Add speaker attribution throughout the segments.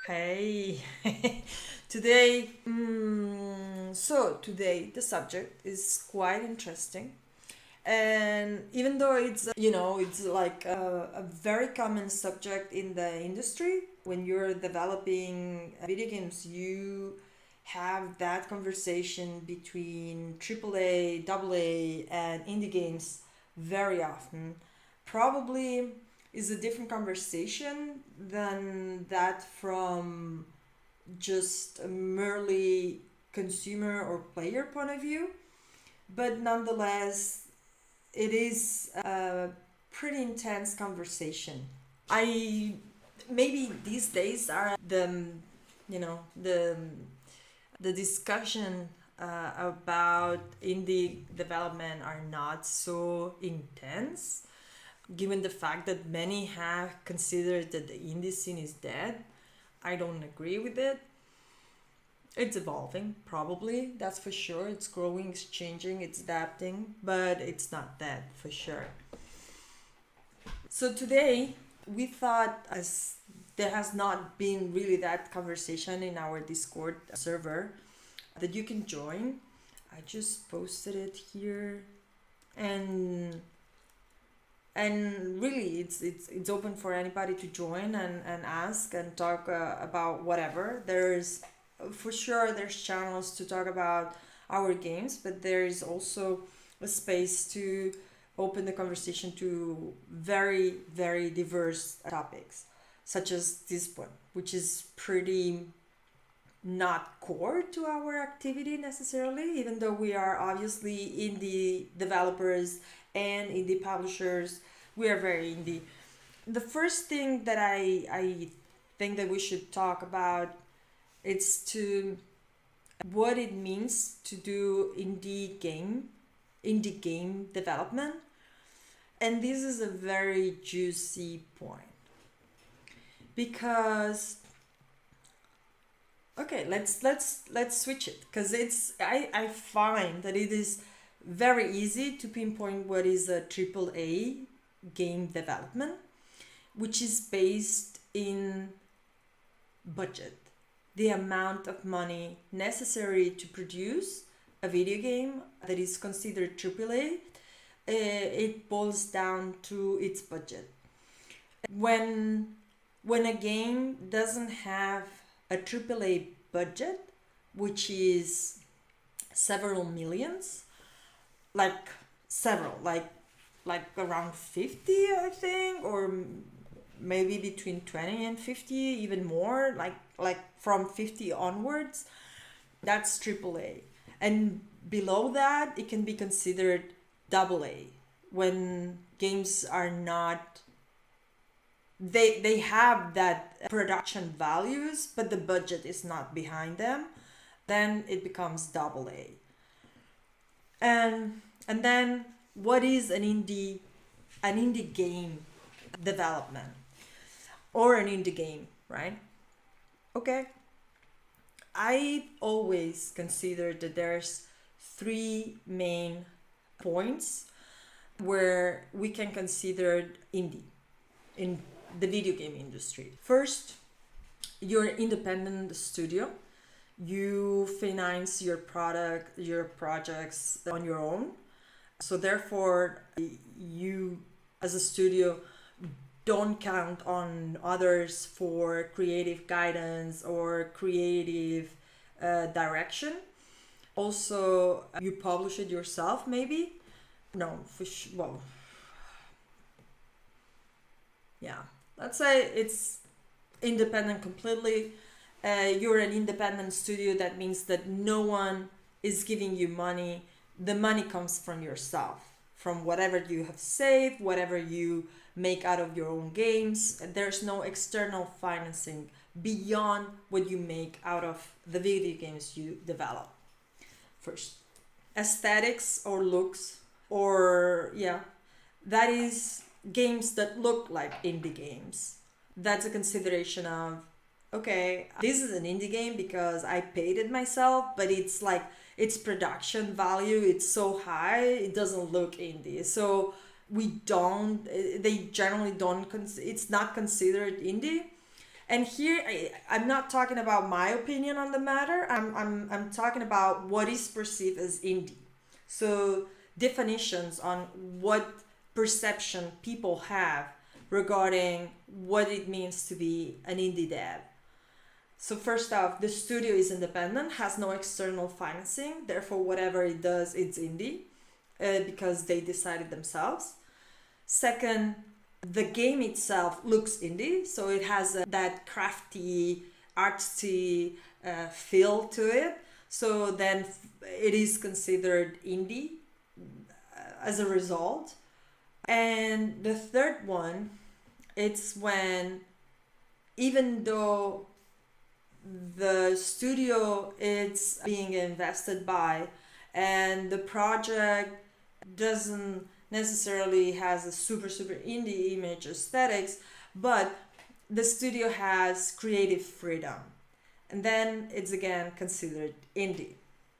Speaker 1: Hey, today, today the subject is quite interesting. And even though it's like a very common subject in the industry, when you're developing video games, you have that conversation between AAA, AA, and indie games very often. Probably is a different conversation than that from just a merely consumer or player point of view, but nonetheless it is a pretty intense conversation. I maybe these days are the discussion about indie development are not so intense, given the fact that many have considered that the indie scene is dead. I don't agree with it. It's evolving, probably, that's for sure. It's growing, it's changing, it's adapting, but it's not dead for sure. So today, we thought, as there has not been really that conversation in our Discord server, that you can join. I just posted it here, and really it's open for anybody to join and ask and talk about whatever. There's for sure there's channels to talk about our games, but there is also a space to open the conversation to very very diverse topics, such as this one, which is pretty not core to our activity necessarily, even though we are obviously indie developers and indie publishers. We are very indie. The first thing that I think that we should talk about is to what it means to do indie game development. And this is a very juicy point, because okay, let's switch it, because I find that it is very easy to pinpoint what is a triple A game development, which is based in budget, the amount of money necessary to produce a video game that is considered AAA. It boils down to its budget. When a game doesn't have a AAA budget, which is several millions, like several, like around 50, I think, or maybe between 20 and 50, even more, like from 50 onwards, that's AAA. And below that, it can be considered AA, when games are not, they have that production values, but the budget is not behind them. Then it becomes AA. And then what is an indie game development, or an indie game, right? Okay, I always consider that there's three main points where we can consider indie in the video game industry. First, you're an independent studio. You finance your projects on your own. So therefore, you as a studio don't count on others for creative guidance or creative direction. Also, you publish it yourself, maybe. No, well, yeah. Let's say it's independent completely. You're an independent studio. That means that no one is giving you money. The money comes from yourself, from whatever you have saved, whatever you make out of your own games. There's no external financing beyond what you make out of the video games you develop. First, aesthetics or looks, or yeah, that is games that look like indie games. That's a consideration of, okay, this is an indie game because I paid it myself, but it's like its production value, it's so high, it doesn't look indie. So they generally don't, it's not considered indie. And here I'm not talking about my opinion on the matter. I'm talking about what is perceived as indie. So definitions on what perception people have regarding what it means to be an indie dev. So first off, the studio is independent, has no external financing, therefore whatever it does, it's indie, because they decided themselves. Second, the game itself looks indie, so it has that crafty, artsy feel to it. So then it is considered indie as a result. And the third one, it's when even though the studio is being invested by and the project doesn't necessarily has a super indie image aesthetics, but the studio has creative freedom, and then it's again considered indie,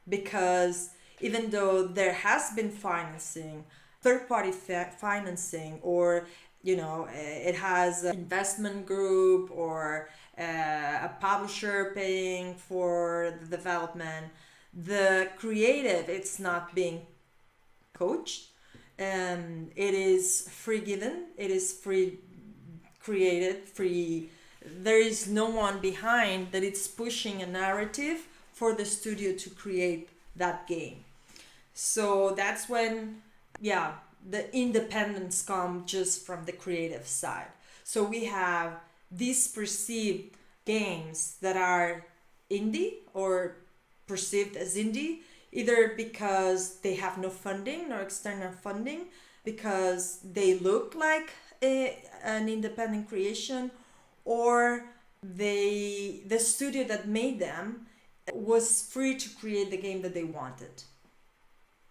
Speaker 1: because even though there has been financing, third-party financing, or it has an investment group or a publisher paying for the development, the creative, it's not being coached. It is free given, it is free created, free. There is no one behind that it's pushing a narrative for the studio to create that game. So that's when, the independence comes just from the creative side. So we have these perceived games that are indie or perceived as indie, either because they have no funding, no external funding, because they look like an independent creation, or the studio that made them was free to create the game that they wanted.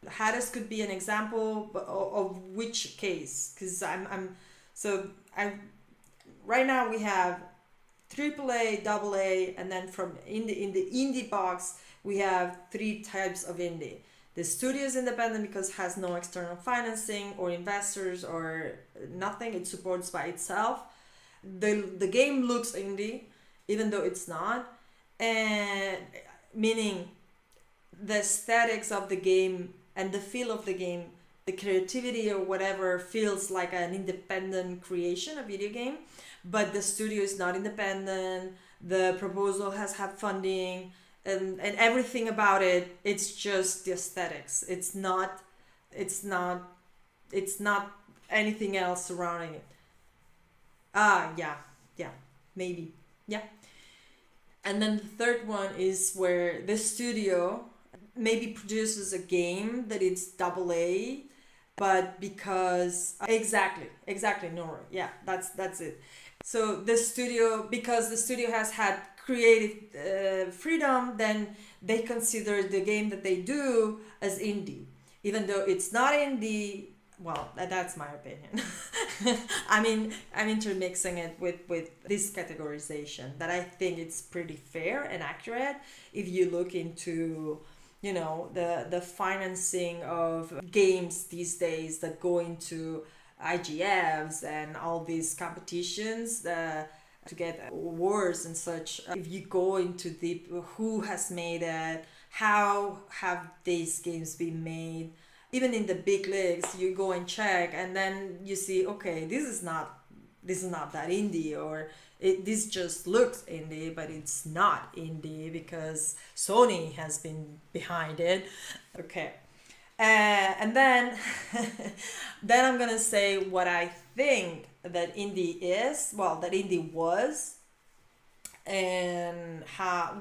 Speaker 1: Hades could be an example of which case, because I'm right now we have AAA, AA, and then from in the indie box we have three types of indie. The studio is independent because it has no external financing or investors or nothing. It supports by itself. The game looks indie, even though it's not, and meaning the aesthetics of the game and the feel of the game, the creativity or whatever feels like an independent creation, a video game, but the studio is not independent. The proposal has had funding, and everything about it, it's just the aesthetics. It's not anything else surrounding it. Yeah, maybe. Yeah. And then the third one is where the studio maybe produces a game that it's AA, but because exactly Nora, yeah, that's it. So because the studio has had creative freedom, then they consider the game that they do as indie, even though it's not indie. Well, that's my opinion. I mean, I'm intermixing it with this categorization that I think it's pretty fair and accurate if you look into the financing of games these days that go into IGFs and all these competitions to get awards and such. If you go into deep, who has made it, how have these games been made, even in the big leagues, you go and check, and then you see, okay, this is not that indie, or this just looks indie, but it's not indie because Sony has been behind it. Okay. And then then I'm gonna say what I think that indie is, that indie was, and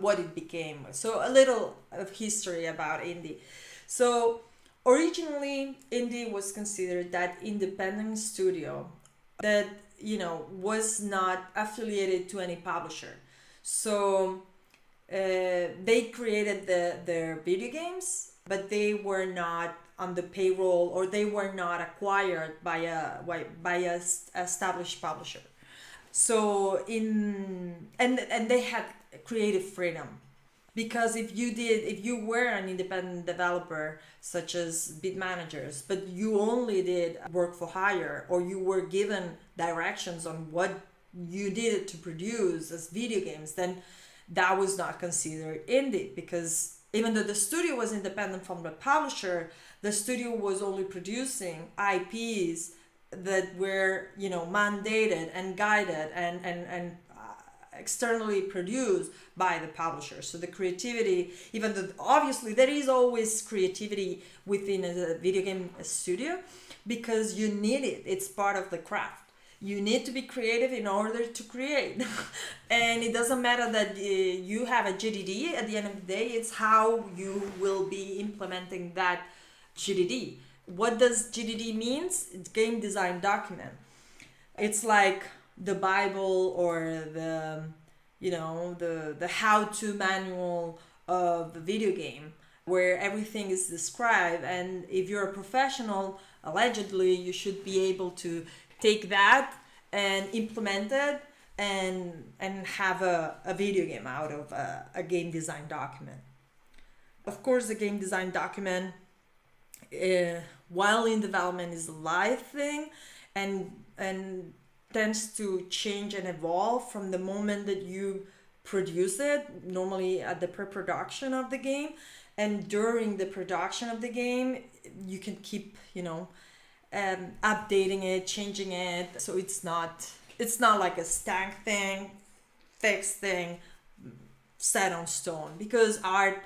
Speaker 1: what it became. So a little of history about indie. So originally indie was considered that independent studio that was not affiliated to any publisher. So they created their video games, but they were not on the payroll, or they were not acquired by a established publisher. So and they had creative freedom, because if you were an independent developer, such as bid managers, but you only did work for hire, or you were given directions on what you needed to produce as video games, then that was not considered indie, because even though the studio was independent from the publisher, the studio was only producing IPs that were, mandated and guided and externally produced by the publisher. So the creativity, even though obviously there is always creativity within a video game studio, because you need it. It's part of the craft. You need to be creative in order to create. And it doesn't matter that you have a GDD. At the end of the day, it's how you will be implementing that GDD. What does GDD means? It's game design document. It's like the Bible or the how-to manual of the video game, where everything is described. And if you're a professional, allegedly, you should be able to take that and implement it and have a video game out of a game design document. Of course, the game design document, while in development, is a live thing and tends to change and evolve from the moment that you produce it, normally at the pre-production of the game. And during the production of the game, you can keep, updating it, changing it. So it's not like a stank thing, fixed thing, set on stone. Because art,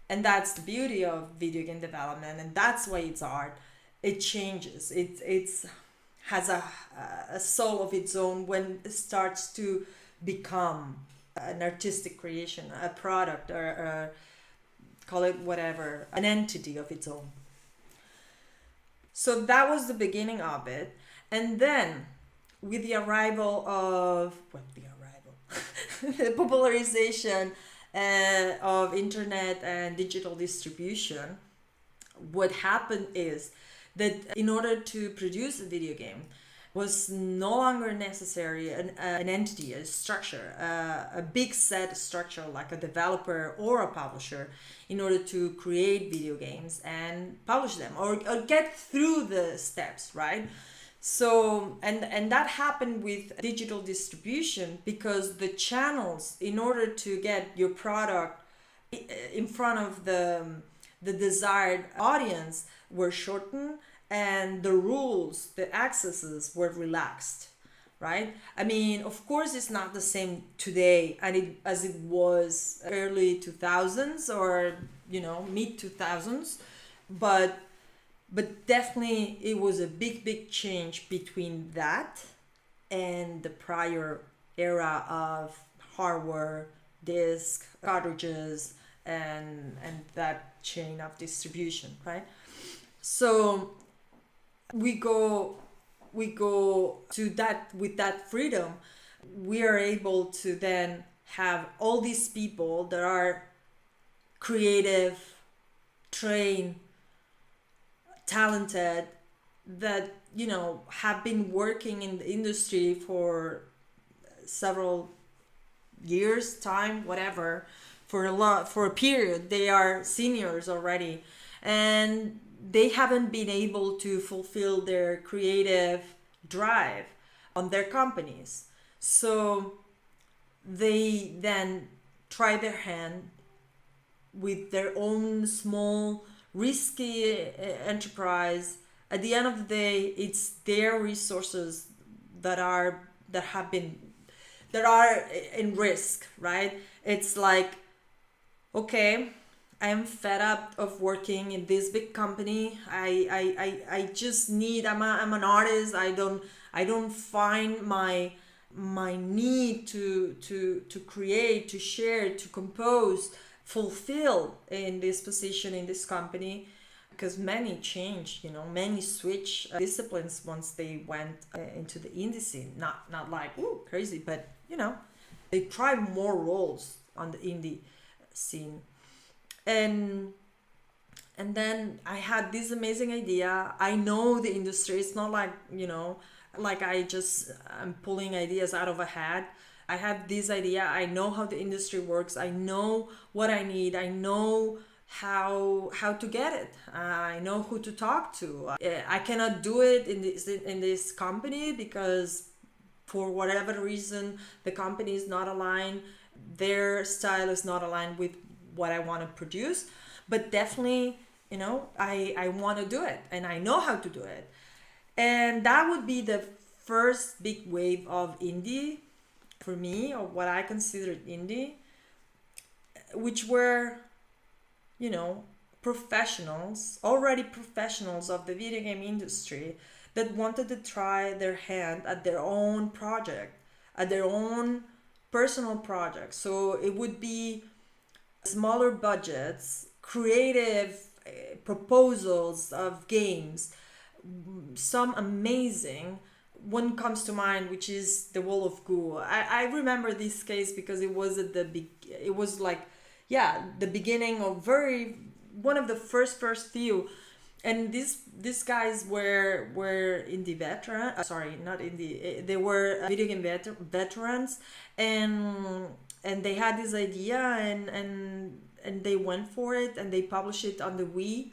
Speaker 1: and that's the beauty of video game development, and that's why it's art. It changes. It's has a soul of its own when it starts to become an artistic creation, a product, or call it whatever, an entity of its own. So that was the beginning of it. And then with the the popularization of internet and digital distribution, what happened is that in order to produce a video game was no longer necessary an entity, a structure, a big set structure like a developer or a publisher in order to create video games and publish them or get through the steps, right? So, and that happened with digital distribution because the channels, in order to get your product in front of the desired audience, were shortened, and the rules, the accesses were relaxed, right? I mean, of course, it's not the same today as it was early 2000s or mid 2000s, but definitely it was a big change between that and the prior era of hardware, disc, cartridges, and that chain of distribution, right? So we go to that. With that freedom, we are able to then have all these people that are creative, trained, talented, that have been working in the industry for several years, time, whatever, for a period. They are seniors already, and they haven't been able to fulfill their creative drive on their companies. So they then try their hand with their own small, risky enterprise. At the end of the day, it's their resources that are in risk, right? It's like, okay, I am fed up of working in this big company. I just need. I'm an artist. I don't find my need to create, to share, to compose, fulfill in this position in this company, because many changed. Many switch disciplines once they went into the indie scene. Not like crazy, but they try more roles on the indie scene. And then I had this amazing idea. I know the industry. It's not like, like I'm pulling ideas out of a hat. I had this idea. I know how the industry works. I know what I need. I know how to get it. I know who to talk to. I cannot do it in this company because for whatever reason, the company is not aligned, their style is not aligned with what I want to produce. But definitely, I want to do it and I know how to do it. And that would be the first big wave of indie for me, or what I considered indie, which were, already professionals of the video game industry that wanted to try their hand at their own project, at their own personal project. So it would be smaller budgets, creative proposals of games, some amazing. One comes to mind, which is the Wall of Goo. I remember this case because it was at it was like, the beginning of one of the first few. And these guys were indie veteran. Sorry, not indie. They were video game veterans, and they had this idea, and they went for it, and they published it on the Wii.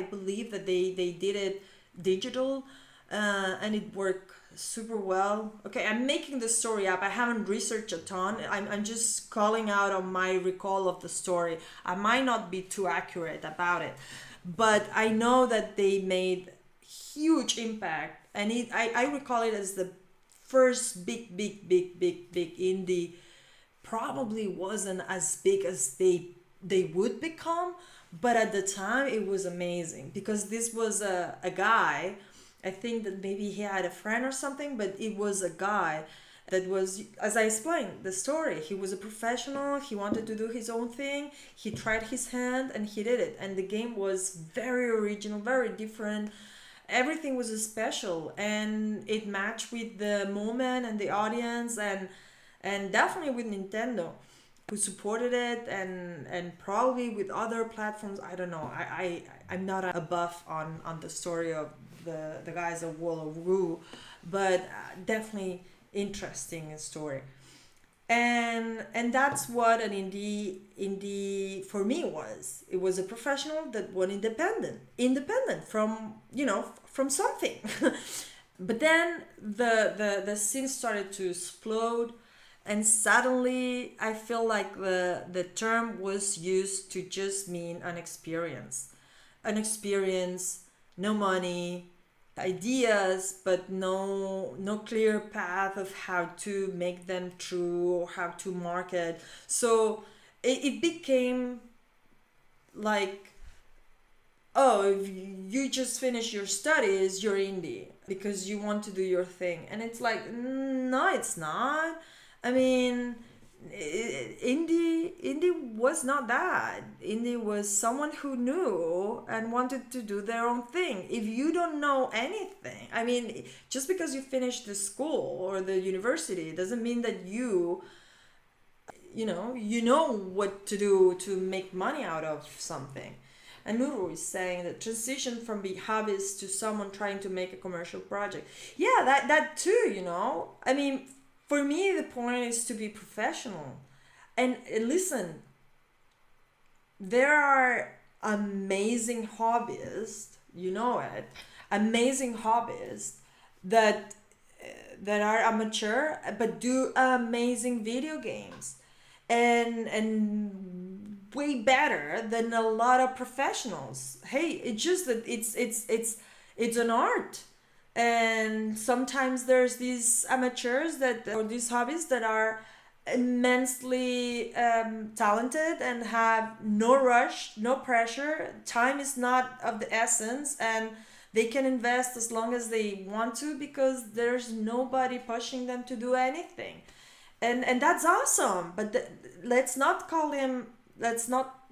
Speaker 1: I believe that they did it digital, and it worked super well. Okay, I'm making the story up. I haven't researched a ton. I'm just calling out on my recall of the story. I might not be too accurate about it, but I know that they made huge impact, and I recall it as the first big indie. Probably wasn't as big as they would become, but at the time it was amazing because this was a guy. I think that maybe he had a friend or something, but it was a guy that was, as I explained the story, he was a professional. He wanted to do his own thing. He tried his hand and he did it. And the game was very original, very different. Everything was special, and it matched with the moment and the audience, and definitely with Nintendo, who supported it, and probably with other platforms. I don't know. I'm not a buff on the story of the guys of Wall of Goo, but definitely interesting story. And that's what an indie for me was. It was a professional that was independent from something. But then the scene started to explode, and suddenly I feel like the term was used to just mean an experience, no money, ideas, but no clear path of how to make them true or how to market. So it became like, oh, if you just finish your studies, you're indie because you want to do your thing. And it's like, no, it's not. I mean, indie was not that. Indie was someone who knew and wanted to do their own thing. If you don't know anything, I mean, just because you finished the school or the university doesn't mean that you know what to do to make money out of something. And Nuru is saying that transition from being hobbyist to someone trying to make a commercial project. Yeah, that too, I mean, for me, the point is to be professional. And listen, there are amazing hobbyists, amazing hobbyists that are amateur but do amazing video games, and way better than a lot of professionals. Hey, it's just that it's an art. And sometimes there's these amateurs or these hobbies that are immensely talented and have no rush, no pressure. Time is not of the essence, and they can invest as long as they want to because there's nobody pushing them to do anything. And that's awesome. But let's not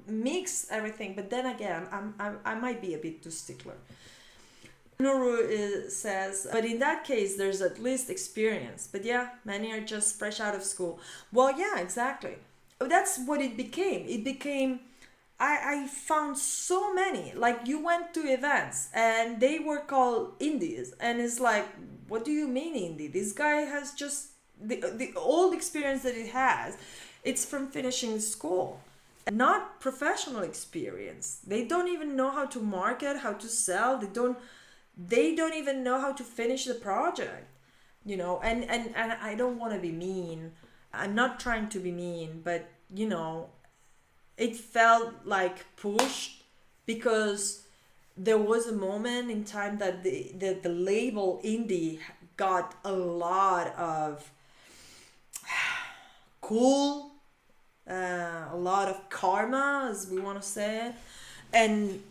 Speaker 1: mix everything. But then again, I might be a bit too stickler. Nuru says, but in that case, there's at least experience. But yeah, many are just fresh out of school. Well, yeah, exactly. That's what it became. I found so many. Like, you went to events and they were called indies. And it's like, what do you mean indie? This guy has just the old experience that he has. It's from finishing school, not professional experience. They don't even know how to market, how to sell. They don't even know how to finish the project. and I don't want to be mean. I'm not trying to be mean, but it felt like pushed because there was a moment in time that the label indie got a lot of cool, a lot of karma, as we want to say, and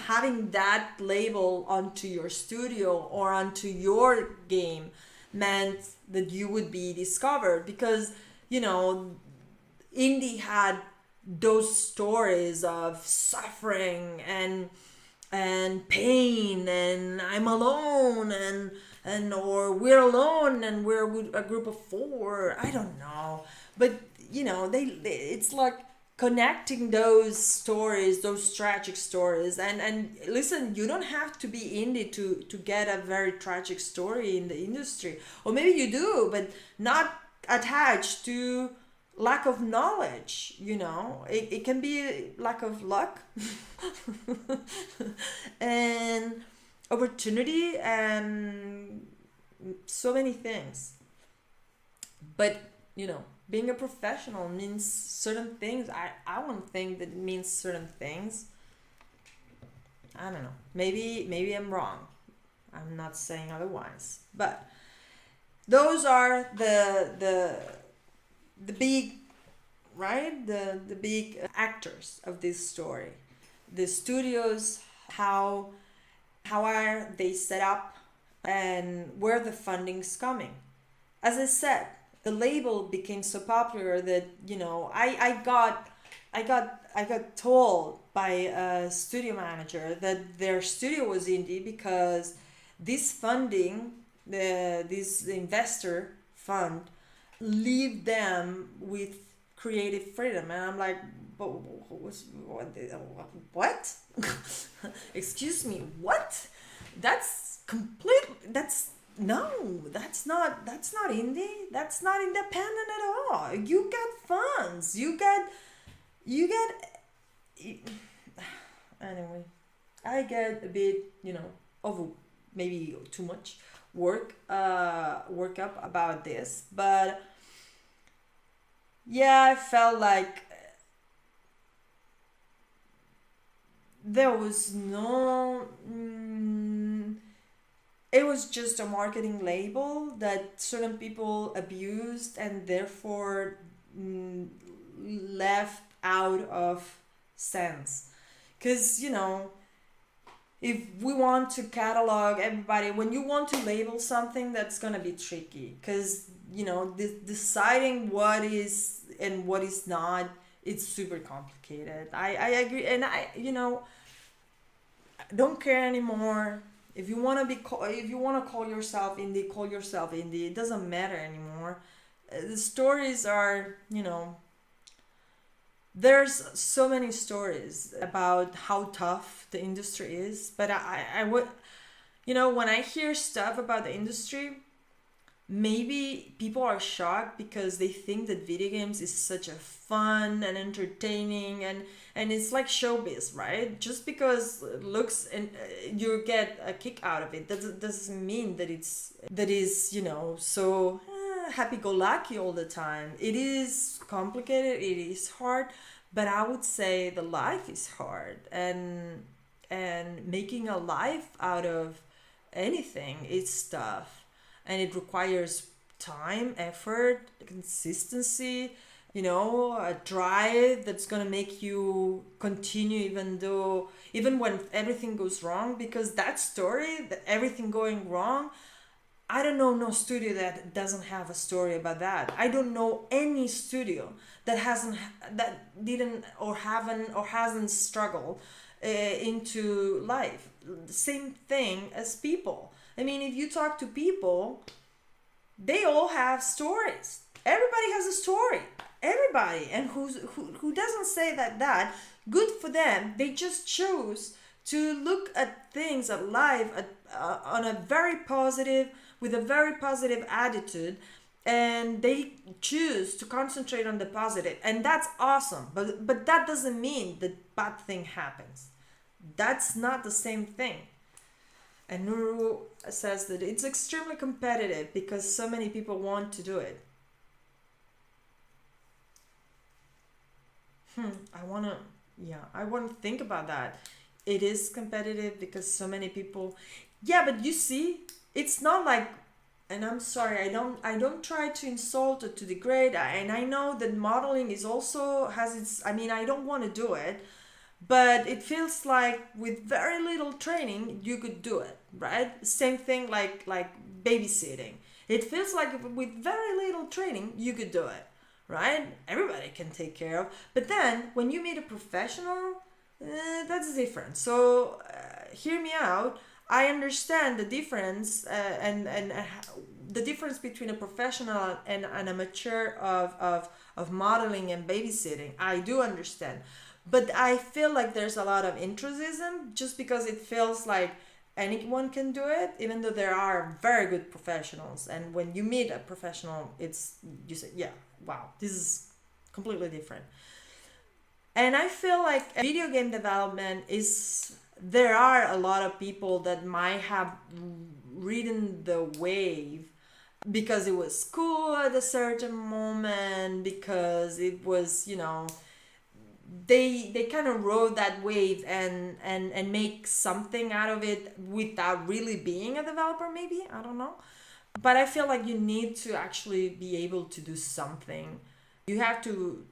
Speaker 1: having that label onto your studio or onto your game meant that you would be discovered because indie had those stories of suffering and pain and I'm alone and or we're alone and we're a group of four. I don't know, but they it's like connecting those stories, those tragic stories, and listen, you don't have to be indie to get a very tragic story in the industry, or maybe you do, but not attached to lack of knowledge. It can be lack of luck and opportunity and so many things. But being a professional means certain things. I won't think that it means certain things. I don't know, maybe I'm wrong. I'm not saying otherwise, but those are the big, right, the big actors of this story. The studios, how are they set up, and where the funding's coming. As I said, the label became so popular that I got told by a studio manager that their studio was indie because this funding, this investor fund, leave them with creative freedom. And I'm like, but what? Excuse me, what? That's complete. That's not indie. That's not independent at all. You get funds. You get. Anyway, I get a bit, over maybe too much work up about this, but yeah, I felt like there was no it was just a marketing label that certain people abused and therefore left out of sense. Because if we want to catalog everybody, when you want to label something, that's gonna be tricky because deciding what is and what is not, it's super complicated. I agree, and I don't care anymore. If you want to call yourself indie, call yourself indie. It doesn't matter anymore. The stories are, there's so many stories about how tough the industry is, but I would, when I hear stuff about the industry, maybe people are shocked because they think that video games is such a fun and entertaining and it's like showbiz, right? Just because it looks and you get a kick out of it doesn't mean that is so happy-go-lucky all the time. It is complicated, it is hard, but I would say the life is hard, and making a life out of anything is tough, and it requires time, effort, consistency, a drive that's gonna make you continue even when everything goes wrong, because that story, that everything going wrong, I don't know no studio that doesn't have a story about that. I don't know any studio that didn't or hasn't struggled into life. Same thing as people. I mean, if you talk to people, they all have stories. Everybody has a story. Everybody. And who doesn't say that, good for them. They just choose to look at things, at life, on a very positive, with a very positive attitude, and they choose to concentrate on the positive, and that's awesome. But that doesn't mean that bad thing happens. That's not the same thing. And Nuru says that it's extremely competitive because so many people want to do it. I want to think about that. It is competitive because so many people. Yeah, but you see, it's not like, and I'm sorry, I don't try to insult or to degrade, and I know that modeling is also has its. I mean, I don't want to do it, but it feels like with very little training you could do it, right? Same thing like babysitting. It feels like with very little training you could do it, right? Everybody can take care of. But then when you meet a professional, that's different. So hear me out. I understand the difference, and the difference between a professional and an amateur of modeling and babysitting. I do understand, but I feel like there's a lot of intrusism just because it feels like anyone can do it, even though there are very good professionals. And when you meet a professional, it's you say, yeah, wow, this is completely different. And I feel like video game development is, there are a lot of people that might have ridden the wave because it was cool at a certain moment, because it was, they kind of rode that wave and make something out of it without really being a developer, maybe, I don't know. But I feel like you need to actually be able to do something. You have to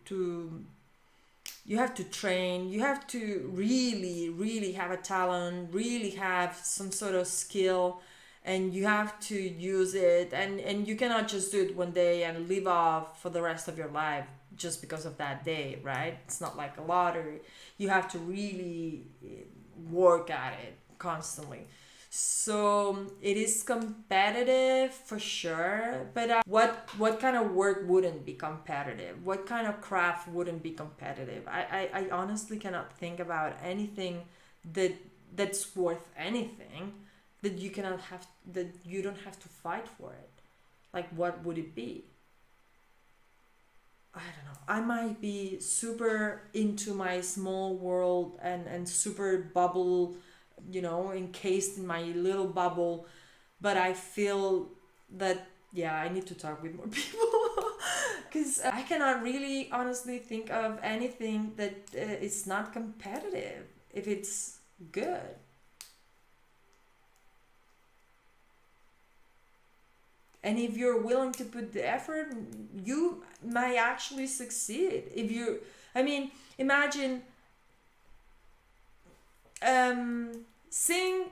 Speaker 1: you have to train, you have to really really have a talent, really have some sort of skill, and you have to use it, and you cannot just do it one day and live off for the rest of your life just because of that day, right? It's not like a lottery. You have to really work at it constantly. So it is competitive for sure, but what kind of work wouldn't be competitive? What kind of craft wouldn't be competitive? I honestly cannot think about anything that that's worth anything that you cannot have, that you don't have to fight for it. Like, what would it be? I don't know. I might be super into my small world and super bubble, encased in my little bubble, but I feel that, yeah, I need to talk with more people because I cannot really honestly think of anything that is not competitive if it's good. And if you're willing to put the effort, you might actually succeed. If you, I mean, imagine seeing,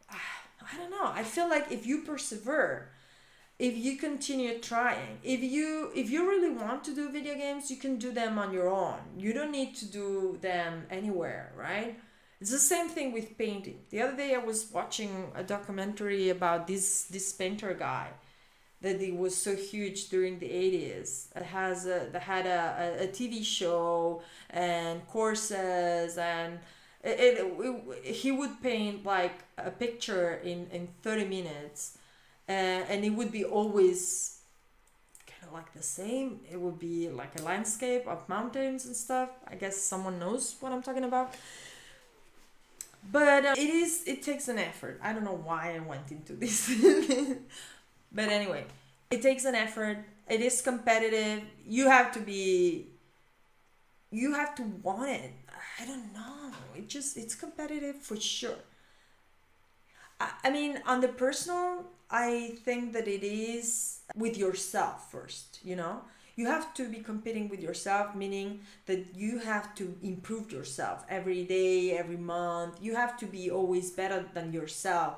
Speaker 1: I don't know, I feel like if you persevere, if you continue trying, if you really want to do video games, you can do them on your own. You don't need to do them anywhere, right? It's the same thing with painting. The other day I was watching a documentary about this painter guy that it was so huge during the 80s. That had a TV show and courses, and he would paint like a picture in 30 minutes, and it would be always kind of like the same. It would be like a landscape of mountains and stuff. I guess someone knows what I'm talking about. But it takes an effort. I don't know why I went into this. But anyway, it takes an effort. It is competitive. You have to want it. I don't know. It's competitive for sure. I mean, on the personal, I think that it is with yourself first, You have to be competing with yourself, meaning that you have to improve yourself every day, every month. You have to be always better than yourself.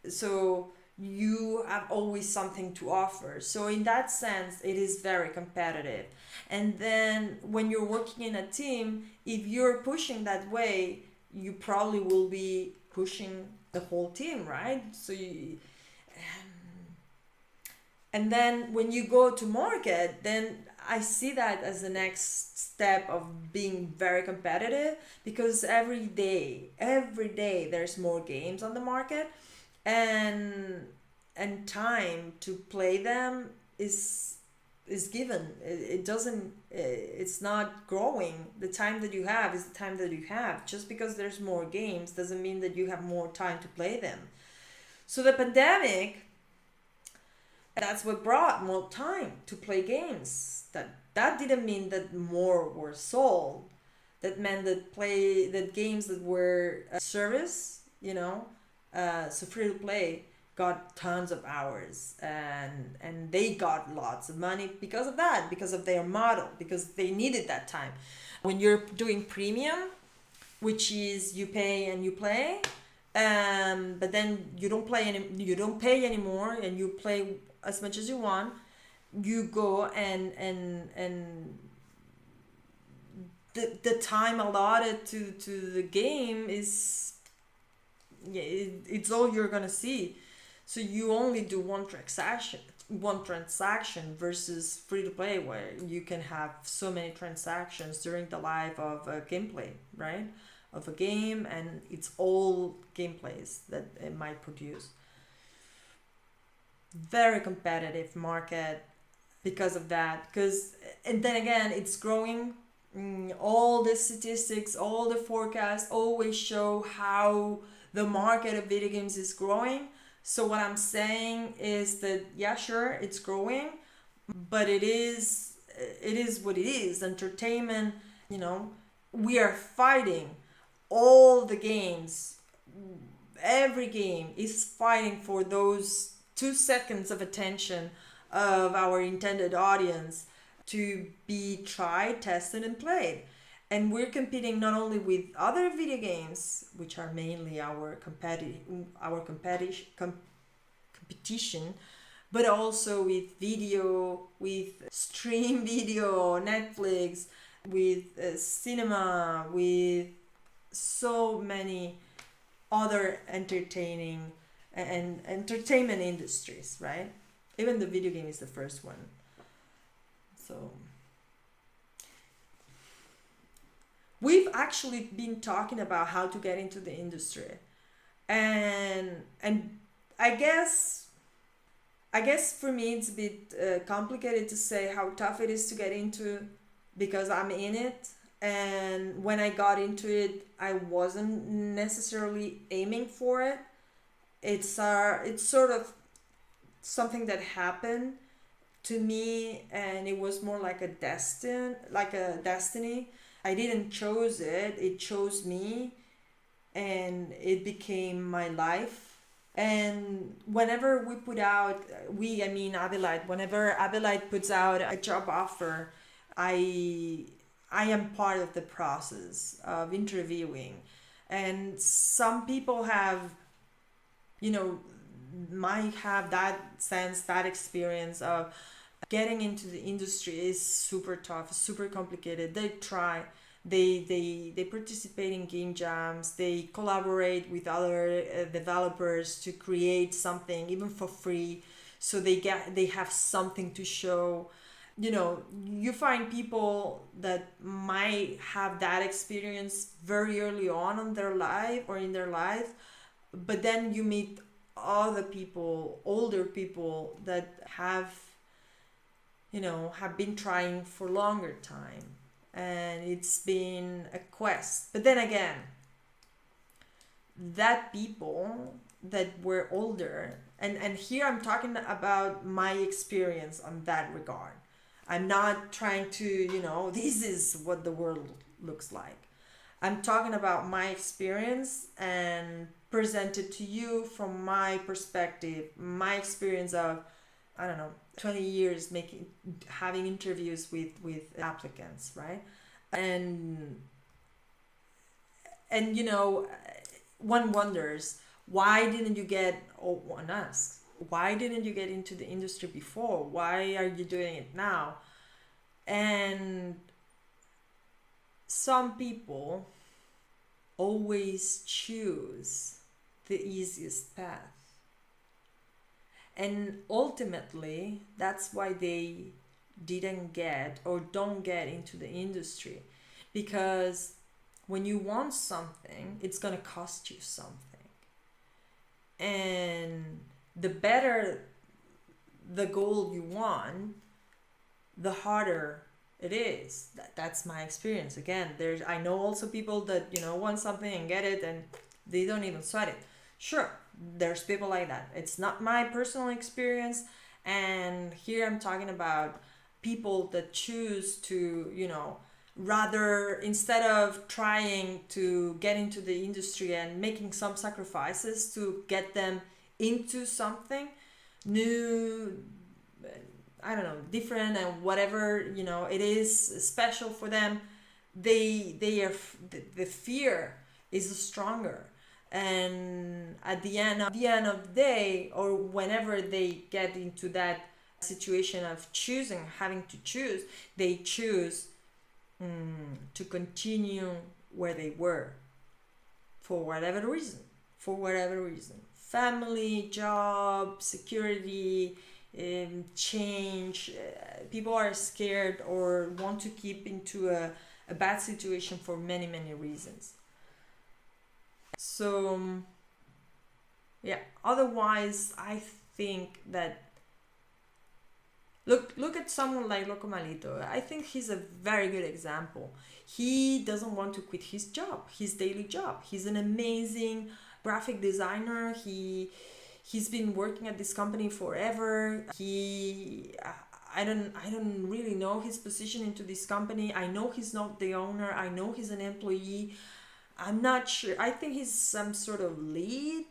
Speaker 1: So you have always something to offer. So in that sense, it is very competitive. And then when you're working in a team, if you're pushing that way, you probably will be pushing the whole team, right? And then when you go to market, then I see that as the next step of being very competitive, because every day there's more games on the market, and time to play them is is given. It doesn't, it's not growing. The time that you have is the time that you have. Just because there's more games doesn't mean that you have more time to play them. So the pandemic, that's what brought more time to play games. That didn't mean that more were sold. That meant that games that were service, so free to play, got tons of hours, and they got lots of money because of that, because of their model, because they needed that time. When you're doing premium, which is you pay and you play, but then you don't pay anymore, and you play as much as you want. You go and the time allotted to the game is, it's all you're gonna see. So you only do one transaction versus free to play, where you can have so many transactions during the life of a gameplay, right? Of a game, and it's all gameplays that it might produce. Very competitive market because of that. And then again, it's growing. All the statistics, all the forecasts always show how the market of video games is growing. So what I'm saying is that, yeah, sure, it's growing, but it is what it is. Entertainment, we are fighting. All the games, every game is fighting for those 2 seconds of attention of our intended audience to be tried, tested, and played. And we're competing not only with other video games, which are mainly our competition, but also with video, with stream video, Netflix, with cinema, with so many other entertainment industries, right? Even the video game is the first one. So we've actually been talking about how to get into the industry, and I guess for me it's a bit complicated to say how tough it is to get into, because I'm in it, and when I got into it, I wasn't necessarily aiming for it. It's sort of something that happened to me, and it was more like a destiny. I didn't choose it, it chose me, and it became my life. And whenever we put out, I mean Abylight, whenever Abylight puts out a job offer, I am part of the process of interviewing. And some people might have that sense, that experience of getting into the industry is super tough, super complicated. They try, they participate in game jams, they collaborate with other developers to create something even for free, so they have something to show. You find people that might have that experience very early on in their life, but then you meet other people, older people that have been trying for longer time, and it's been a quest. But then again, that people that were older, and here I'm talking about my experience on that regard. I'm not trying to, this is what the world looks like. I'm talking about my experience and presented to you from my perspective, my experience of, 20 years having interviews with applicants, right? And one wonders, why didn't you get, or one asks, why didn't you get into the industry before? Why are you doing it now? And some people always choose the easiest path. And ultimately, that's why they didn't get or don't get into the industry. Because when you want something, it's going to cost you something. And the better the goal you want, the harder it is. That's my experience. Again, I know also people that, want something and get it and they don't even sweat it. Sure, there's people like that. It's not my personal experience. And here I'm talking about people that choose to, rather, instead of trying to get into the industry and making some sacrifices to get them into something new, I don't know, different, and whatever, it is special for them, they are, the fear is stronger. And at the end of the day, or whenever they get into that situation of having to choose, they choose to continue where they were for whatever reason. Family, job, security, change. People are scared or want to keep into a bad situation for many, many reasons. So, yeah, otherwise, I think that look at someone like Locomalito. I think he's a very good example. He doesn't want to quit his daily job. He's an amazing graphic designer. He's been working at this company forever. I don't really know his position into this company. I know he's not the owner. I know he's an employee. I'm not sure. I think he's some sort of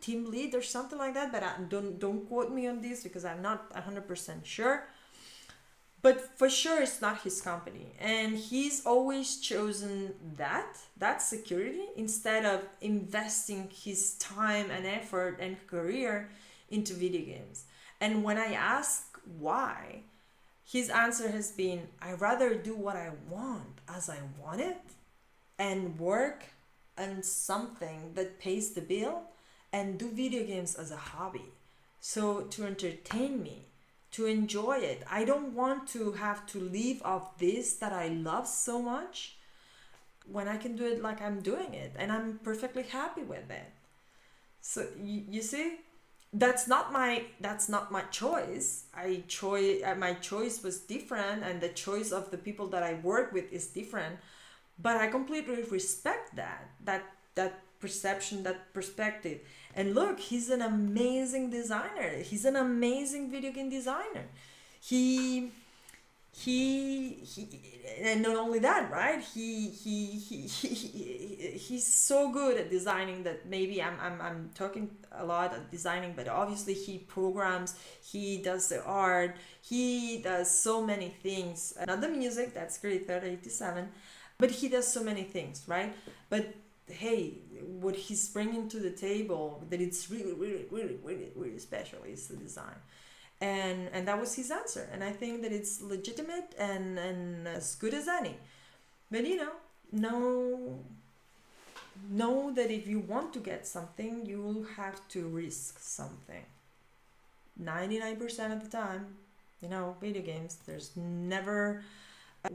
Speaker 1: team lead or something like that, but don't quote me on this because I'm not 100% sure. But for sure it's not his company. And he's always chosen that security instead of investing his time and effort and career into video games. And when I ask why, his answer has been, I rather do what I want as I want it and work on something that pays the bill and do video games as a hobby. So to entertain me, to enjoy it. I don't want to have to live off this that I love so much when I can do it like I'm doing it and I'm perfectly happy with it. So you see, that's not my choice. My choice was different, and the choice of the people that I work with is different. But I completely respect that perception, that perspective. And look, he's an amazing designer. He's an amazing video game designer. He and not only that, right? He's so good at designing that maybe I'm talking a lot at designing, but obviously he programs, he does the art, he does so many things. Not the music, that's great, 3087, but he does so many things, right? But hey, what he's bringing to the table that it's really, really, really, really, really special is the design. And that was his answer. And I think that it's legitimate and as good as any. But know that if you want to get something, you will have to risk something. 99% of the time, video games, there's never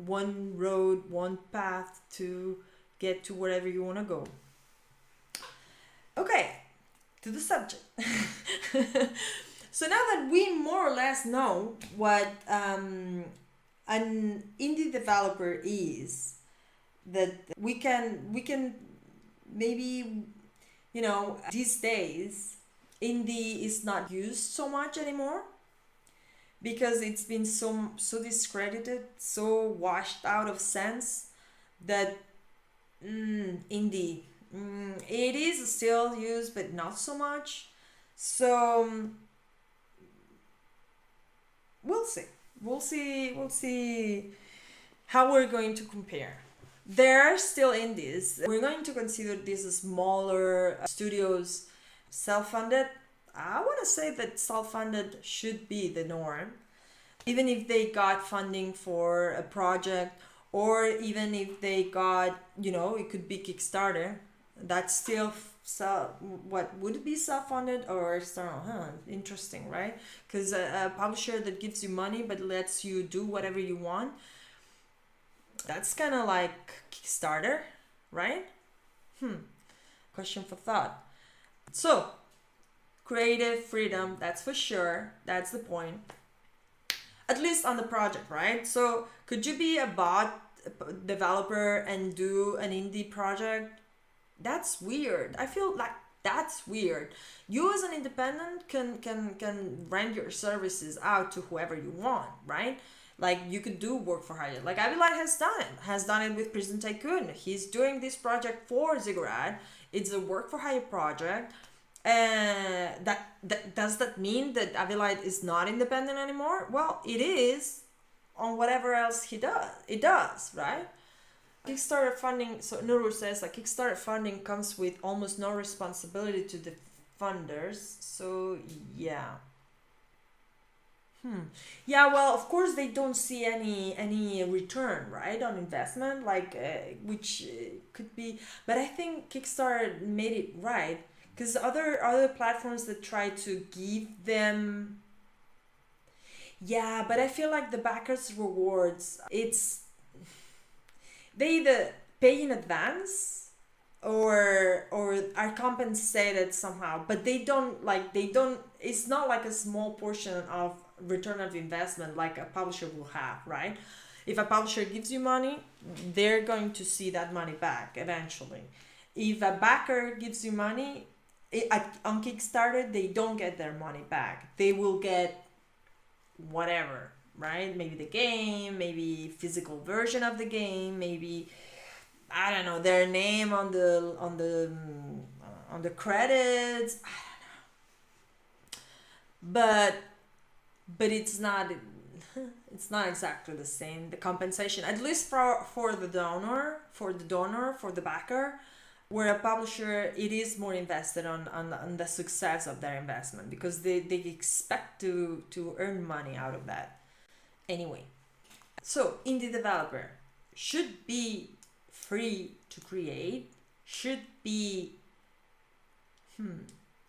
Speaker 1: one road, one path to get to wherever you want to go. Okay, to the subject. So now that we more or less know what an indie developer is, that we can maybe, these days indie is not used so much anymore because it's been so discredited, so washed out of sense that indie it is still used but not so much. So we'll see how we're going to compare. There are still indies. We're going to consider these smaller studios self-funded. I want to say that self-funded should be the norm, even if they got funding for a project, or even if they got, it could be Kickstarter. That's still what would it be, self-funded or external? Interesting, right? Because a publisher that gives you money but lets you do whatever you want, that's kind of like Kickstarter, right? Question for thought. So creative freedom, that's for sure, that's the point. at least on the project, right? So could you be a bot developer and do an indie project? That's weird. I feel like that's weird. You as an independent can rent your services out to whoever you want, right? Like you could do work for hire. Like Abylight has done it with Prison Tycoon. He's doing this project for Ziggurat. It's a work for hire project. That does that mean that Abylight is not independent anymore? Well, it is on whatever else he does. It does, right? Kickstarter funding, so Nuru says, like Kickstarter funding comes with almost no responsibility to the funders. So yeah. Yeah, well, of course they don't see any return, right, on investment, like which could be, but I think Kickstarter made it right, because other platforms that try to give them, yeah, but I feel like the backers rewards, it's, they either pay in advance or are compensated somehow, but they don't, it's not like a small portion of return of investment like a publisher will have, right? If a publisher gives you money, they're going to see that money back eventually. If a backer gives you money, on Kickstarter, they don't get their money back. They will get whatever, right? Maybe the game, maybe physical version of the game, maybe, I don't know, their name on the credits. I don't know. But it's not exactly the same, the compensation, at least for the donor, for the backer, where a publisher, it is more invested on the success of their investment, because they expect to earn money out of that anyway. So indie developer should be free to create, should be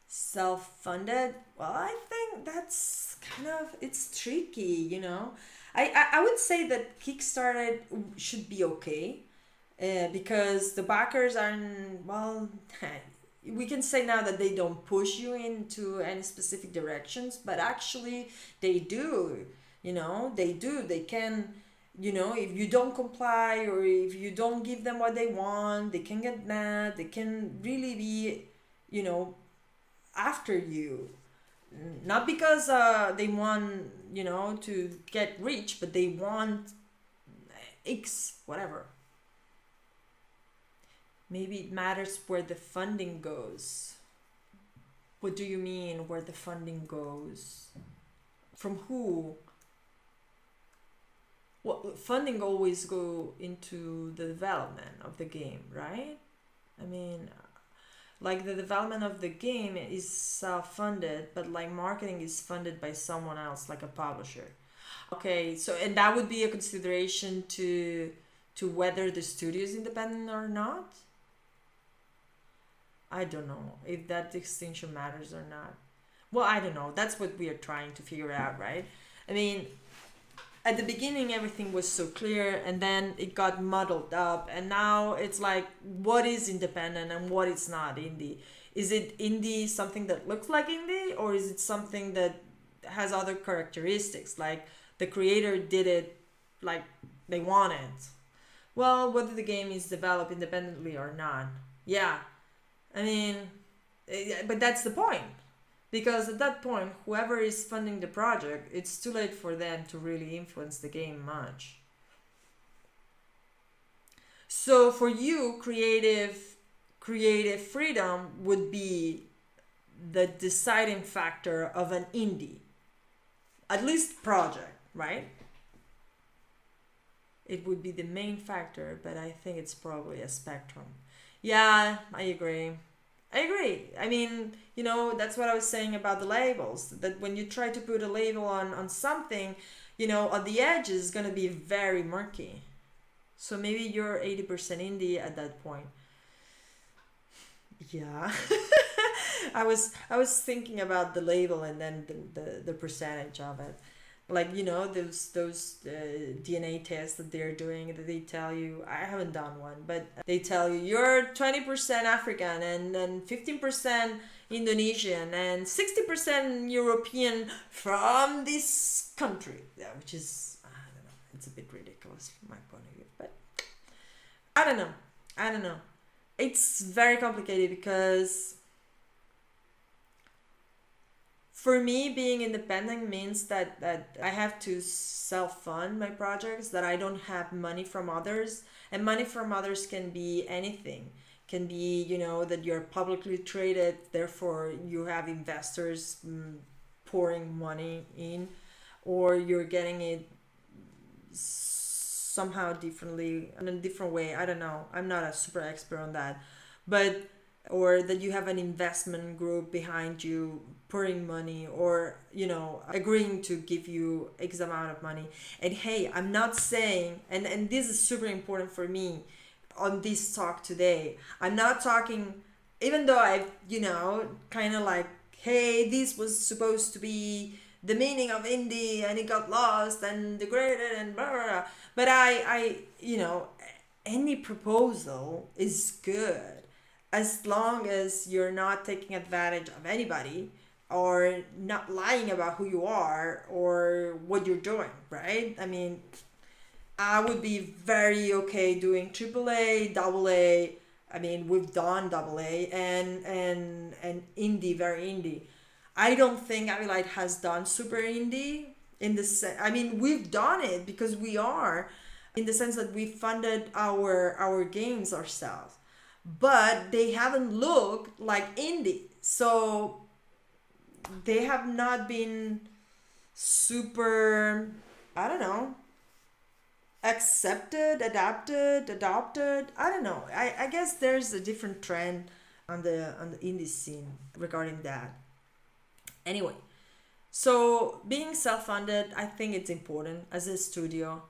Speaker 1: self-funded. Well, I think that's kind of, it's tricky, you know. I would say that Kickstarter should be okay, because the backers aren't, well, we can say now that they don't push you into any specific directions, but actually they do, you know, they can, you know, if you don't comply or if you don't give them what they want, they can get mad, they can really be, you know, after you, not because they want, you know, to get rich, but they want X, whatever. Maybe it matters where the funding goes. What do you mean where the funding goes? From who? Well, funding always go into the development of the game, right? I mean, like the development of the game is self-funded, but like marketing is funded by someone else, like a publisher. Okay, so and that would be a consideration to whether the studio is independent or not. I don't know if that distinction matters or not. Well, I don't know. That's what we are trying to figure out, right? I mean, at the beginning everything was so clear, and then it got muddled up, and now it's like, what is independent and what is not indie? Is it indie something that looks like indie, or is it something that has other characteristics, like the creator did it like they wanted? Well, whether the game is developed independently or not, yeah, I mean, but that's the point. Because at that point, whoever is funding the project, it's too late for them to really influence the game much. So for you, creative freedom would be the deciding factor of an indie, at least project, right? It would be the main factor, but I think it's probably a spectrum. Yeah, I agree. I mean, you know, that's what I was saying about the labels. That when you try to put a label on something, you know, on the edge is going to be very murky. So maybe you're 80% indie at that point. Yeah. I was thinking about the label and then the percentage of it. like those DNA tests that they're doing, that they tell you, I haven't done one, but they tell you you're 20% African and then 15% Indonesian and 60% European from this country. Yeah, which is, I don't know, it's a bit ridiculous from my point of view, but I don't know. I don't know. It's very complicated because for me, being independent means that I have to self-fund my projects, that I don't have money from others. And money from others can be anything. Can be, that you're publicly traded, therefore you have investors pouring money in, or you're getting it somehow differently, in a different way. I don't know. I'm not a super expert on that. But or that you have an investment group behind you pouring money, or agreeing to give you X amount of money. And hey, I'm not saying, and this is super important for me on this talk today, I'm not talking, even though I've kind of like, hey, this was supposed to be the meaning of indie and it got lost and degraded and blah blah blah, but I any proposal is good as long as you're not taking advantage of anybody or not lying about who you are or what you're doing, right? I mean, I would be very okay doing AAA, AA. I mean, we've done AA and indie, very indie. I don't think Abylight has done super indie in the I mean, we've done it because we are, in the sense that we funded our games ourselves, but they haven't looked like indie, so they have not been super, I don't know, accepted, adopted. I don't know. I guess there's a different trend on the indie scene regarding that. Anyway, so being self-funded, I think it's important as a studio.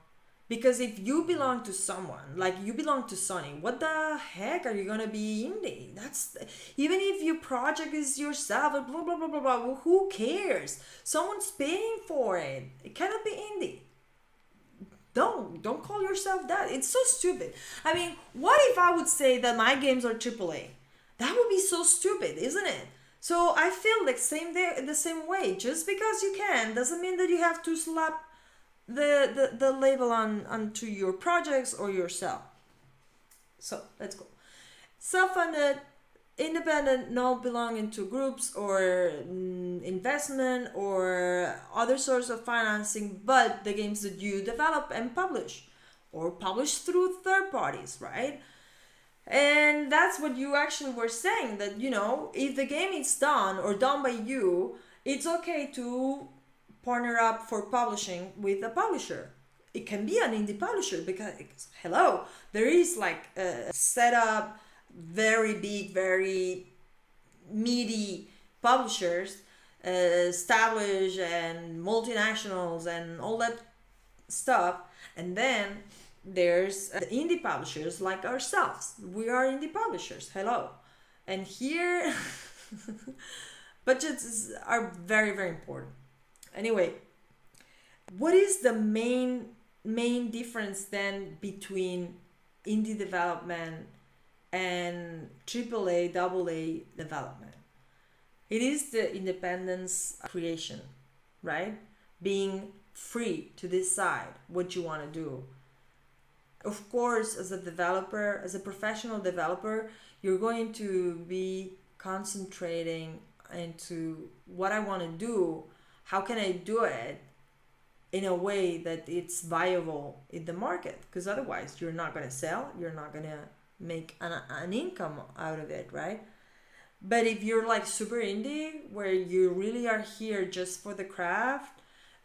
Speaker 1: Because if you belong to someone, like you belong to Sony, what the heck are you gonna be indie? That's, even if your project is yourself, blah blah blah blah blah. Well, who cares? Someone's paying for it. It cannot be indie. Don't call yourself that. It's so stupid. I mean, what if I would say that my games are AAA? That would be so stupid, isn't it? So I feel like the same way. Just because you can doesn't mean that you have to slap the label onto your projects or yourself. So let's go. Self-funded, independent, not belonging to groups or investment or other source of financing, but the games that you develop and publish, or publish through third parties, right? And that's what you actually were saying, that if the game is done or done by you, it's okay to partner up for publishing with a publisher. It can be an indie publisher because, hello, there is like a setup, very big, very meaty publishers, established and multinationals and all that stuff. And then there's the indie publishers like ourselves. We are indie publishers. Hello. And here, budgets are very, very important. Anyway, what is the main difference then between indie development and AAA, AA development? It is the independence creation, right? Being free to decide what you want to do. Of course, as a developer, as a professional developer, you're going to be concentrating into what I want to do. How can I do it in a way that it's viable in the market? Because otherwise you're not going to sell, you're not going to make an income out of it, right? But if you're like super indie, where you really are here just for the craft,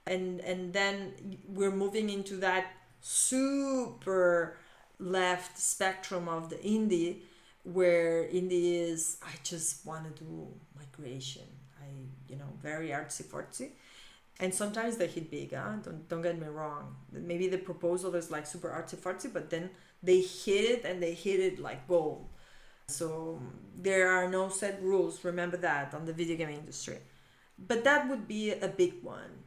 Speaker 1: and then we're moving into that super left spectrum of the indie, where indie is, I just want to do my creation. Very artsy fartsy, and sometimes they hit big. Don't get me wrong. Maybe the proposal is like super artsy fartsy, but then they hit it, and they hit it like gold. So there are no set rules. Remember that on the video game industry. But that would be a big one.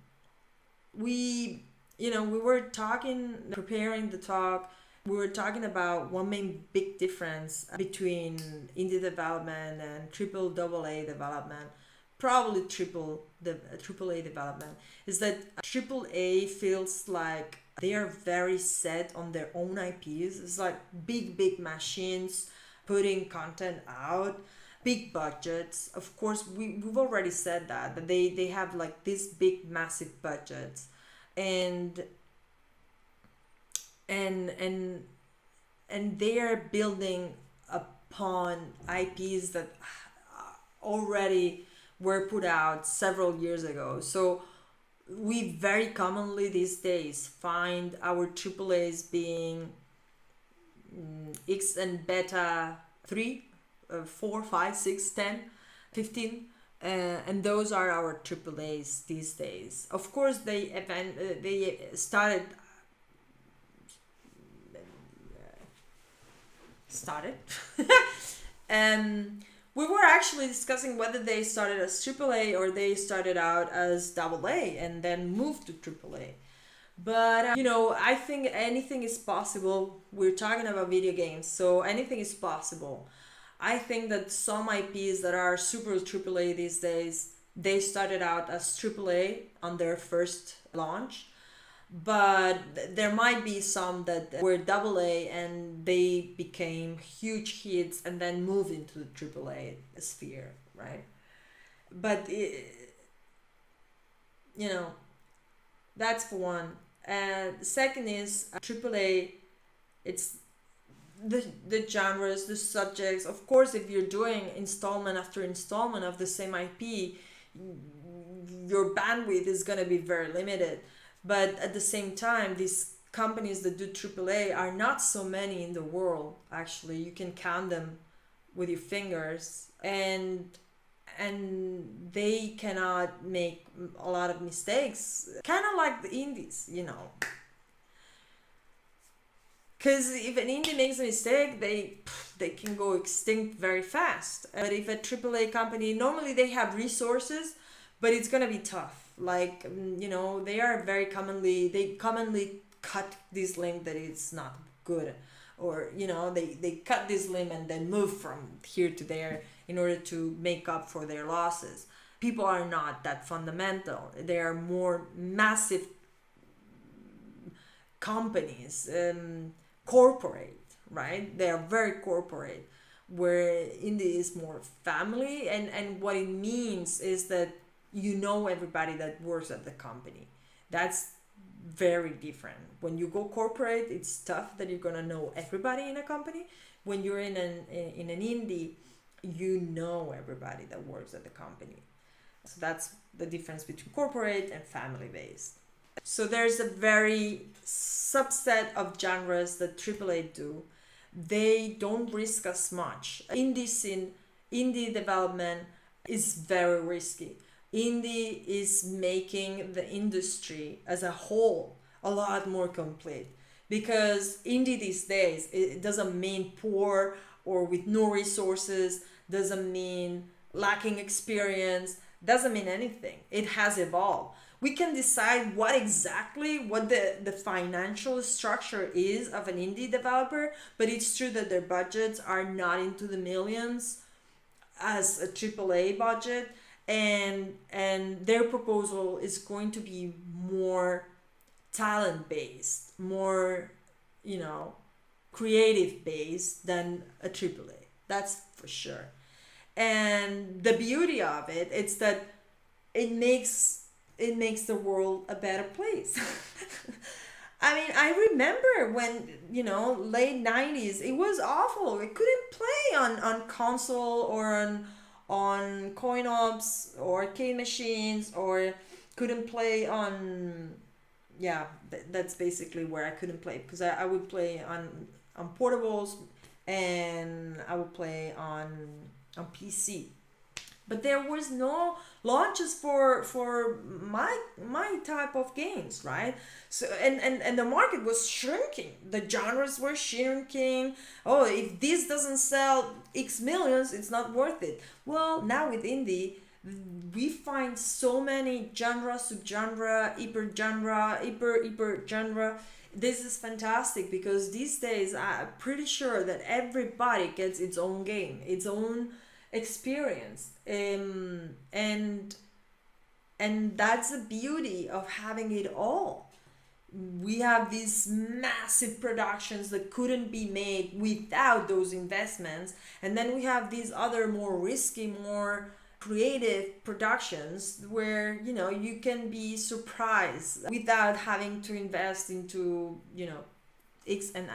Speaker 1: we we were talking, preparing the talk, we were talking about one main big difference between indie development and triple double A development, probably triple A development, is that triple A feels like they are very set on their own IPs. It's like big machines putting content out, big budgets. Of course, we've already said that they have like these big massive budgets, and and and and they are building upon IPs that already were put out several years ago. So we very commonly these days find our AAAs being X and beta 3, 4, 5, 6, 10, 15. And those are our AAAs these days. Of course, they started and we were actually discussing whether they started as AAA or they started out as AA and then moved to AAA. But I think anything is possible. We're talking about video games, so anything is possible. I think that some IPs that are super AAA these days, they started out as AAA on their first launch, but there might be some that were AA and they became huge hits and then moved into the AAA sphere, right? But that's for one. And the second is AAA. It's the genres, the subjects. Of course, if you're doing installment after installment of the same IP, your bandwidth is gonna be very limited. But at the same time, these companies that do AAA are not so many in the world. Actually, you can count them with your fingers, and they cannot make a lot of mistakes. Kind of like the indies, Because if an indie makes a mistake, they can go extinct very fast. But if a AAA company, normally they have resources, but it's gonna be tough. Like, they commonly cut this limb that it's not good, or they cut this limb and then move from here to there in order to make up for their losses. People are not that fundamental. They are more massive companies, corporate, right? They are very corporate, where indie is more family, and what it means is that everybody that works at the company. That's very different. When you go corporate, it's tough that you're gonna know everybody in a company. When you're in an indie, you know everybody that works at the company. So that's the difference between corporate and family based. So there's a very subset of genres that AAA do. They don't risk as much. Indie development is very risky. Indie is making the industry as a whole a lot more complete, because indie these days, it doesn't mean poor or with no resources, doesn't mean lacking experience, doesn't mean anything. It has evolved. We can decide what the financial structure is of an indie developer, but it's true that their budgets are not into the millions as a AAA budget. And their proposal is going to be more talent based, more creative based than a AAA. That's for sure. And the beauty of it is that it makes the world a better place. I mean, I remember when, late 90s, it was awful. We couldn't play on console or on coin-ops or arcade machines, or couldn't play on, that's basically where I couldn't play, because I would play on portables, and I would play on PC. But there was no launches for my type of games, right? So and the market was shrinking. The genres were shrinking. Oh, if this doesn't sell X millions, it's not worth it. Well, now with indie, We find so many genre, subgenre, hyper genre. This is fantastic because these days I'm pretty sure that everybody gets its own game, its own experience, and that's the beauty of having it all. We have these massive productions that couldn't be made without those investments, and then we have these other more risky, more creative productions where you can be surprised without having to invest into X and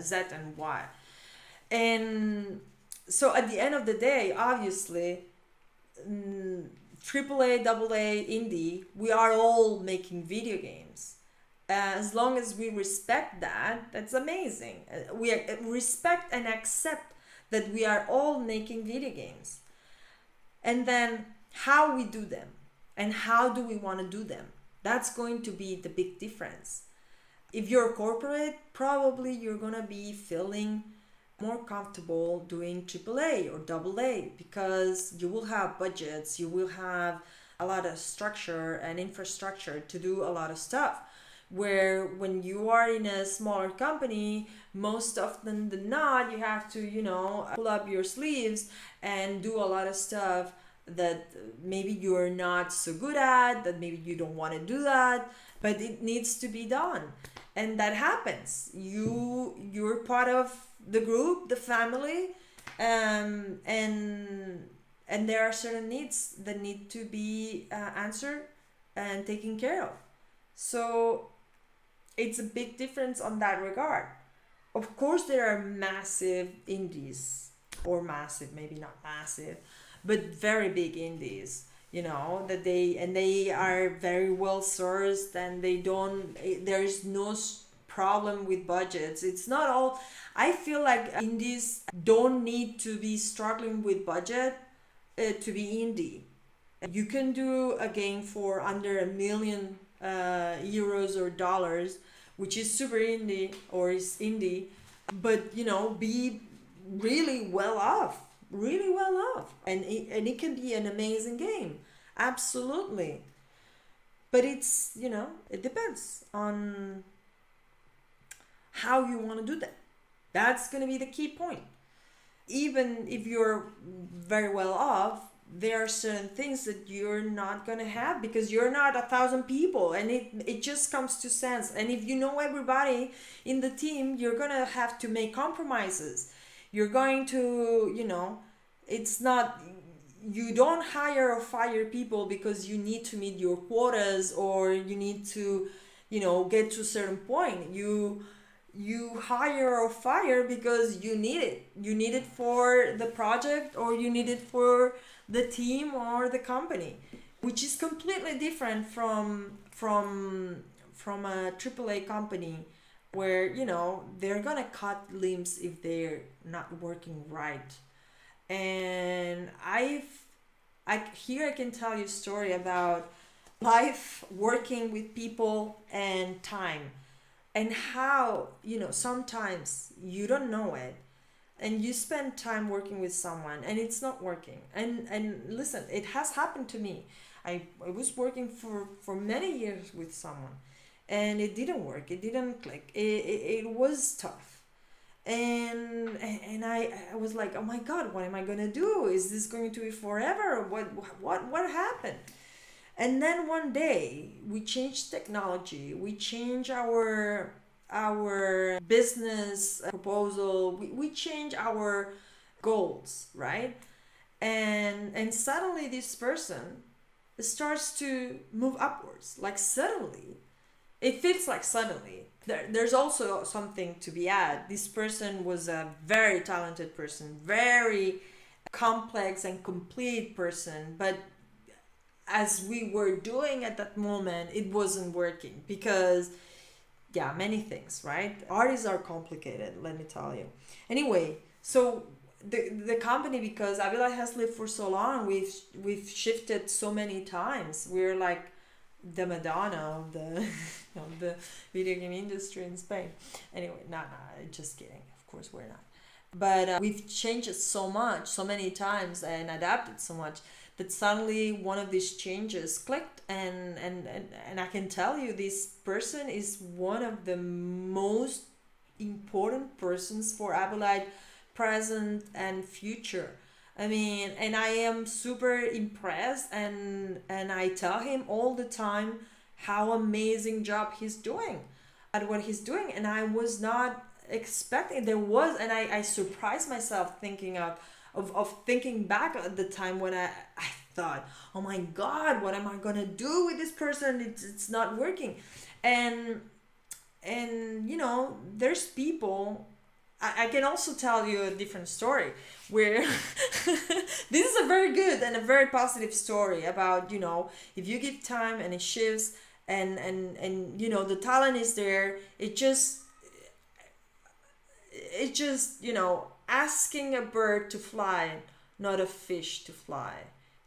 Speaker 1: Z and Y. And so at the end of the day, obviously, AAA, AA, indie, we are all making video games. As long as we respect that, that's amazing. We respect and accept that we are all making video games. And then how we do them and how do we want to do them, that's going to be the big difference. If you're corporate, probably you're going to be feeling more comfortable doing AAA or AA because you will have budgets, you will have a lot of structure and infrastructure to do a lot of stuff. Where when you are in a smaller company, most often than not, you have to, pull up your sleeves and do a lot of stuff that maybe you're not so good at, that maybe you don't want to do that, but it needs to be done. And that happens. You're part of the group, the family, and there are certain needs that need to be answered and taken care of. So it's a big difference on that regard. Of course, there are massive indies, or massive, maybe not massive, but very big indies, that they are very well sourced, and there is no problem with budgets. It's not all, I feel like indies don't need to be struggling with budget to be indie. You can do a game for under $1 million euros or dollars, which is super indie or is indie, but be really well off, and it can be an amazing game, absolutely. But it's it depends on how you want to do that. That's going to be the key point. Even if you're very well off, there are certain things that you're not going to have because you're not 1,000 people, and it just comes to sense. And if you know everybody in the team, you're going to have to make compromises. You're going to, it's not, you don't hire or fire people because you need to meet your quotas or you need to, get to a certain point. You hire or fire because you need it. You need it for the project, or you need it for the team or the company, which is completely different from a AAA company where they're gonna cut limbs if they're not working right. And I can tell you a story about life working with people and time, and how sometimes you don't know it, and you spend time working with someone and it's not working. And listen, it has happened to me. I was working for many years with someone, and it didn't work. It didn't click. It was tough. And I was like, oh my God, what am I gonna do? Is this going to be forever? What happened? And then one day we changed technology. We changed our business proposal. We change our goals, right? And suddenly this person starts to move upwards. Like suddenly, it feels like suddenly. There's also something to be added. This person was a very talented person, very complex and complete person, but as we were doing at that moment, it wasn't working because many things, right? Artists are complicated, let me tell you. Anyway, so the company, because Abylight has lived for so long, we've shifted so many times. We're like the Madonna of the of the video game industry in Spain. Anyway, just kidding. Of course we're not. But we've changed it so many times and adapted so much that suddenly one of these changes clicked, and I can tell you this person is one of the most important persons for Abylight present and future. I mean, and I am super impressed, and I tell him all the time how amazing job he's doing at what he's doing, and I was not expecting there was, and I surprised myself thinking of thinking back at the time when I thought, oh my god, what am I gonna do with this person? It's not working. And you know, there's people, I can also tell you a different story where this is a very good and a very positive story about, you know, if you give time and it shifts, and you know, the talent is there, it just, you know, asking a bird to fly, not a fish to fly,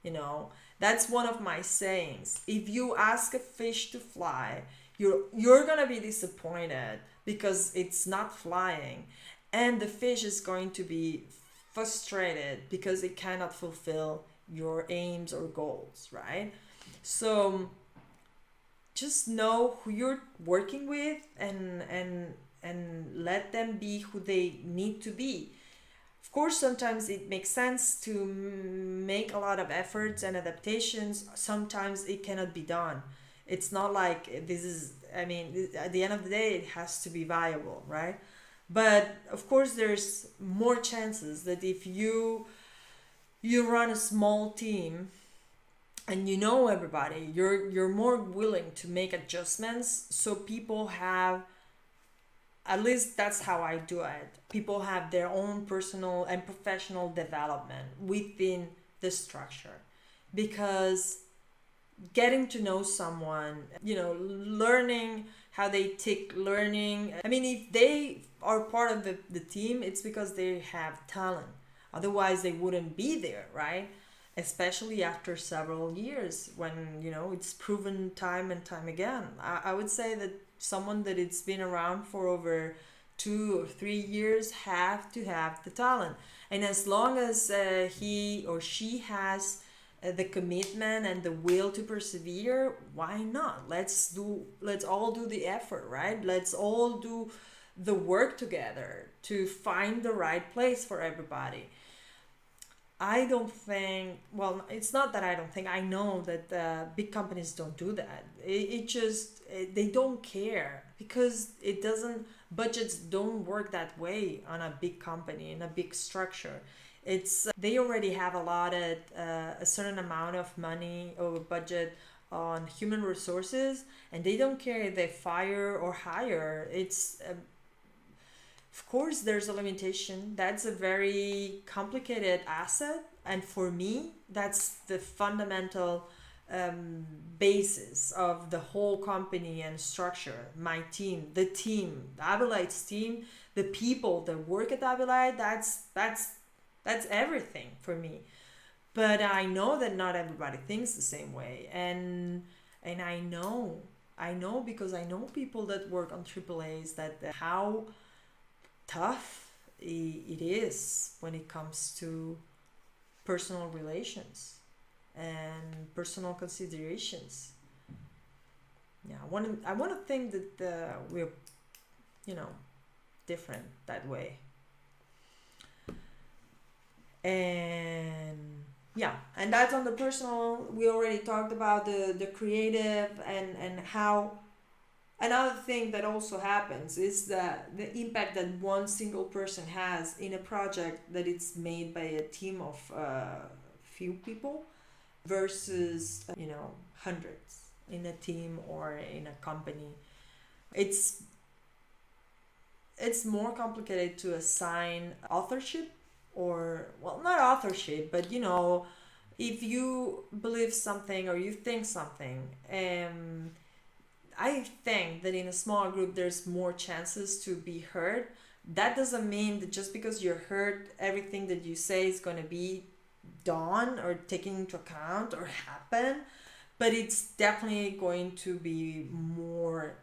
Speaker 1: you know. That's one of my sayings. If you ask a fish to fly, you're gonna be disappointed because it's not flying, and the fish is going to be frustrated because it cannot fulfill your aims or goals, right? So just know who you're working with, and let them be who they need to be. Of course, sometimes it makes sense to make a lot of efforts and adaptations. Sometimes it cannot be done. It's not like this is, I mean, at the end of the day, it has to be viable, right? But of course, there's more chances that if you run a small team and you know everybody, you're more willing to make adjustments, so people have, at least that's how I do it, people have their own personal and professional development within the structure. Because getting to know someone, you know, learning how they tick, learning, I mean, if they are part of the team, it's because they have talent. Otherwise they wouldn't be there, right? Especially after several years, when, you know, it's proven time and time again. I would say that someone that it's been around for over 2 or 3 years have to have the talent. And as long as he or she has the commitment and the will to persevere, why not? Let's all do the effort, right? Let's all do the work together to find the right place for everybody. I don't think, well, it's not that I don't think, I know that big companies don't do that. It just, they don't care, because it doesn't, budgets don't work that way on a big company, in a big structure. It's, they already have allotted a certain amount of money or budget on human resources, and they don't care if they fire or hire. It's, of course, there's a limitation. That's a very complicated asset. And for me, that's the fundamental basis of the whole company and structure. My team, the Abylight's team, the people that work at Abylight, that's everything for me. But I know that not everybody thinks the same way. And I know because I know people that work on AAAs, that how tough it is when it comes to personal relations and personal considerations. Yeah, I want to think that we're, you know, different that way. And yeah, and that's on the personal. We already talked about the creative, and how. Another thing that also happens is that the impact that one single person has in a project that it's made by a team of few people versus, you know, hundreds in a team or in a company. It's more complicated to assign authorship, or, well, not authorship, but, you know, if you believe something or you think something, I think that in a small group there's more chances to be heard. That doesn't mean that just because you're heard, everything that you say is going to be done or taken into account or happen, but it's definitely going to be more,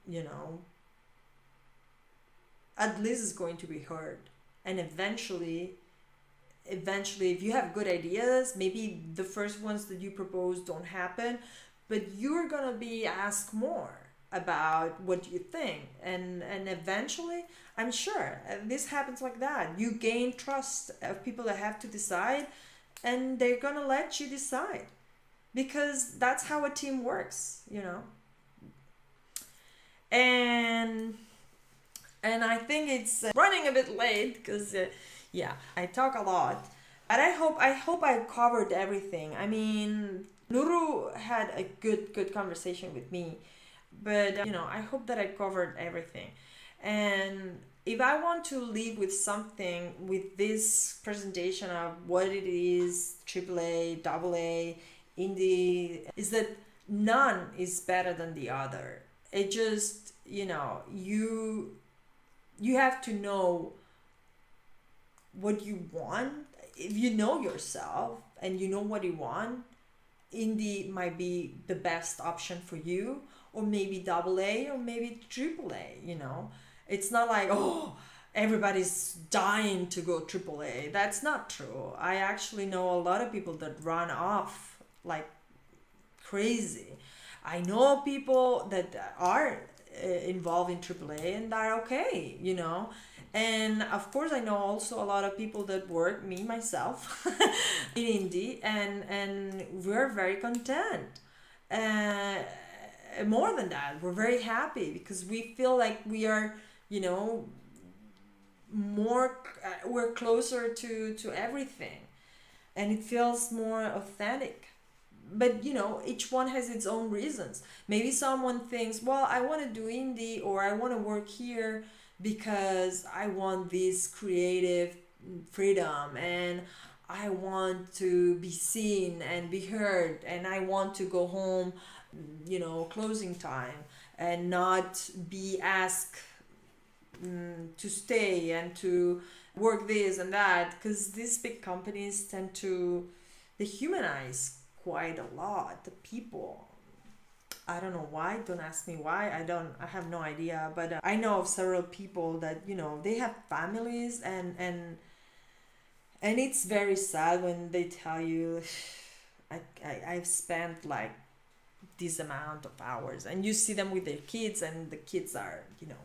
Speaker 1: you know, at least it's going to be heard. And eventually eventually, if you have good ideas, maybe the first ones that you propose don't happen, but you're gonna be asked more about what you think, and eventually, I'm sure this happens like that. You gain trust of people that have to decide, and they're gonna let you decide, because that's how a team works, you know. And I think it's running a bit late because yeah, I talk a lot, but I hope I covered everything. I mean, Nuru had a good conversation with me, but you know, I hope that I covered everything. And if I want to leave with something with this presentation of what it is, AAA, AA, indie, is that none is better than the other. It just, you know, you have to know what you want. If you know yourself and you know what you want, indie might be the best option for you, or maybe double A, or maybe triple A, you know. It's not like, oh, everybody's dying to go triple A. That's not true. I actually know a lot of people that run off like crazy. I know people that are involved in AAA and are okay, you know. And of course, I know also a lot of people that work, me myself, in indie, and we're very content. Uh, More than that, we're very happy because we feel like we are, you know, more, we're closer to everything, and it feels more authentic. But you know, each one has its own reasons. Maybe someone thinks, well, I want to do indie, or I want to work here because I want this creative freedom, and I want to be seen and be heard, and I want to go home, you know, closing time, and not be asked to stay and to work this and that, because these big companies tend to dehumanize quite a lot the people. I don't know why, don't ask me why. I have no idea, but I know of several people that, you know, they have families, and it's very sad when they tell you, I've spent like this amount of hours, and you see them with their kids, and the kids are, you know,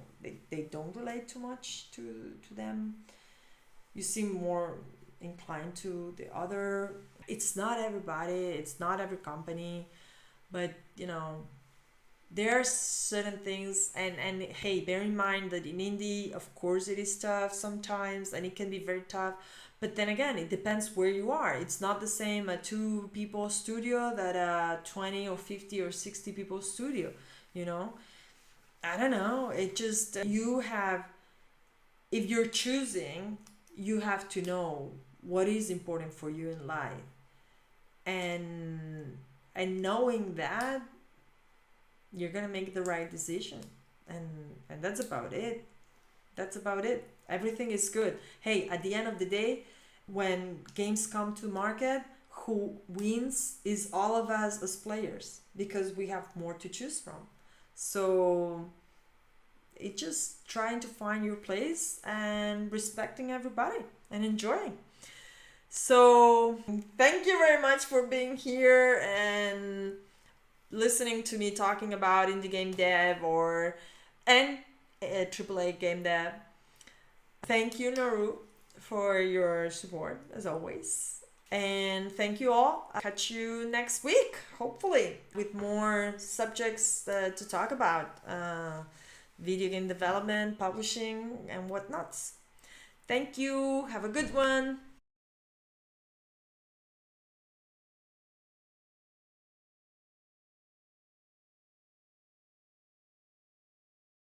Speaker 1: they don't relate too much to them. You seem more inclined to the other. It's not everybody, it's not every company, but you know, there are certain things, and hey, bear in mind that in indie, of course, it is tough sometimes, and it can be very tough. But then again, it depends where you are. It's not the same a 2 people studio that a 20 or 50 or 60 people studio, you know. I don't know, it just, you have, if you're choosing, you have to know what is important for you in life, and knowing that, you're gonna make the right decision, and that's about it. That's about it. Everything is good. Hey, at the end of the day, when games come to market, who wins is all of us as players, because we have more to choose from. So it's just trying to find your place and respecting everybody and enjoying. So thank you very much for being here and listening to me talking about indie game dev and AAA game dev. Thank you, Naru, for your support as always. And thank you all. I'll catch you next week, hopefully, with more subjects to talk about. Video game development, publishing, and whatnots. Thank you. Have a good one.